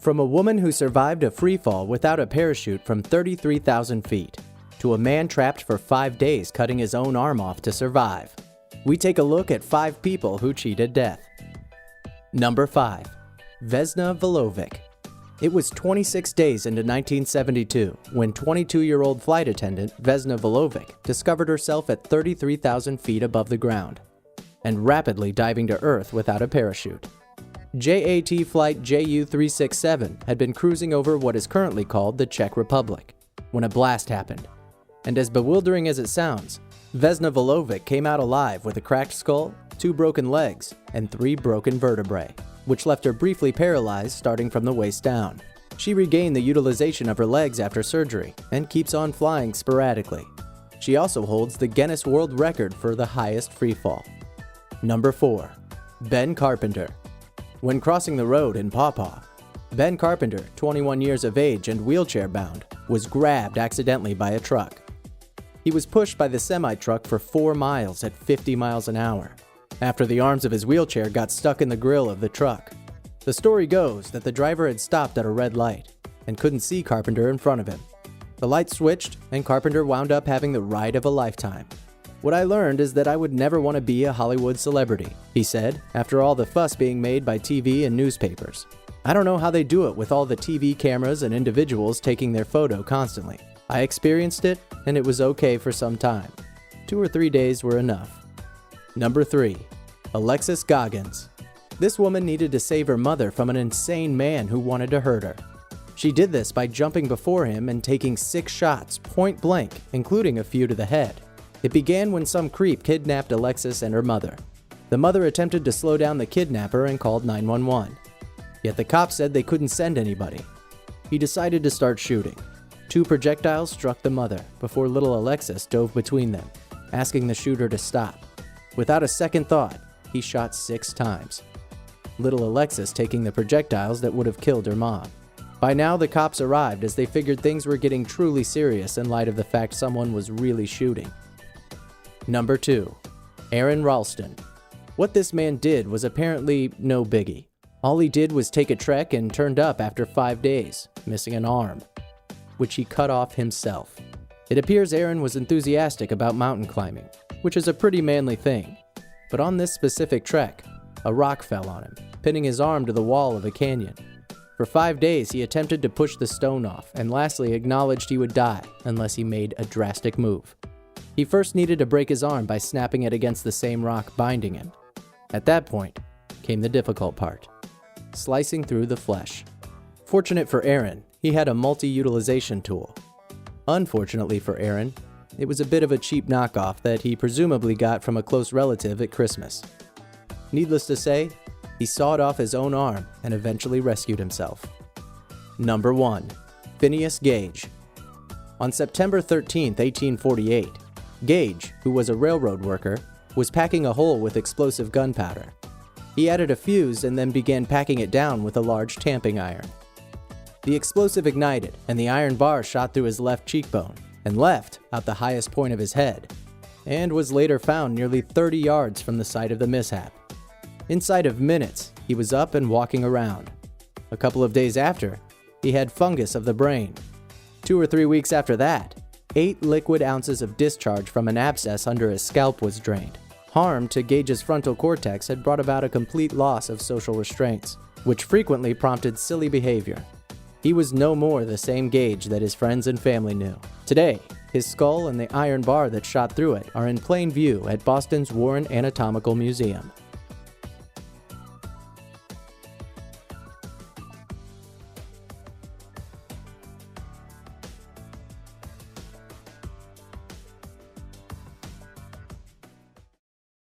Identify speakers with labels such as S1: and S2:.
S1: From a woman who survived a free fall without a parachute from 33,000 feet, to a man trapped for 5 days cutting his own arm off to survive, we take a look at 5 people who cheated death. Number 5. Vesna Volkova. It was 26 days into 1972 when 22-year-old flight attendant Vesna Volkova discovered herself at 33,000 feet above the ground and rapidly diving to Earth without a parachute. JAT Flight JU-367 had been cruising over what is currently called the Czech Republic when a blast happened. And as bewildering as it sounds, Vesna Volkova came out alive with a cracked skull, 2 broken legs, and 3 broken vertebrae, which left her briefly paralyzed starting from the waist down. She regained the utilization of her legs after surgery and keeps on flying sporadically. She also holds the Guinness World Record for the highest freefall. Number 4. Ben Carpenter. When crossing the road in Paw Paw, Ben Carpenter, 21 years of age and wheelchair-bound, was grabbed accidentally by a truck. He was pushed by the semi-truck for 4 miles at 50 miles an hour, after the arms of his wheelchair got stuck in the grill of the truck. The story goes that the driver had stopped at a red light and couldn't see Carpenter in front of him. The light switched, and Carpenter wound up having the ride of a lifetime. "What I learned is that I would never want to be a Hollywood celebrity," he said, after all the fuss being made by TV and newspapers. "I don't know how they do it with all the TV cameras and individuals taking their photo constantly. I experienced it, and it was okay for some time. 2 or 3 days were enough." Number 3. Alexis Goggins. This woman needed to save her mother from an insane man who wanted to hurt her. She did this by jumping before him and taking 6 shots point blank, including a few to the head. It began when some creep kidnapped Alexis and her mother. The mother attempted to slow down the kidnapper and called 911. Yet the cops said they couldn't send anybody. He decided to start shooting. 2 projectiles struck the mother before little Alexis dove between them, asking the shooter to stop. Without a second thought, he shot 6 times. Little Alexis taking the projectiles that would have killed her mom. By now, the cops arrived as they figured things were getting truly serious in light of the fact someone was really shooting. Number 2. Aaronlston. What this man did was apparently no biggie. All he did was take a trek and turned up after 5 days, missing an arm, which he cut off himself. It appears Aaron was enthusiastic about mountain climbing, which is a pretty manly thing. But on this specific trek, a rock fell on him, pinning his arm to the wall of a canyon. For 5 days, he attempted to push the stone off, and lastly acknowledged he would die unless he made a drastic move. He first needed to break his arm by snapping it against the same rock binding him. At that point came the difficult part: slicing through the flesh. Fortunate for Aaron, he had a multi-utilization tool. Unfortunately for Aaron, it was a bit of a cheap knockoff that he presumably got from a close relative at Christmas. Needless to say, he sawed off his own arm and eventually rescued himself. Number 1. Phineas Gage. On September 13, 1848, Gage, who was a railroad worker, was packing a hole with explosive gunpowder. He added a fuse and then began packing it down with a large tamping iron. The explosive ignited, and the iron bar shot through his left cheekbone and left out the highest point of his head, and was later found nearly 30 yards from the site of the mishap. Inside of minutes, he was up and walking around. A couple of days after, he had fungus of the brain. 2 or 3 weeks after that, 8 liquid ounces of discharge from an abscess under his scalp was drained. Harm to Gage's frontal cortex had brought about a complete loss of social restraints, which frequently prompted silly behavior. He was no more the same Gage that his friends and family knew. Today, his skull and the iron bar that shot through it are in plain view at Boston's Warren Anatomical Museum.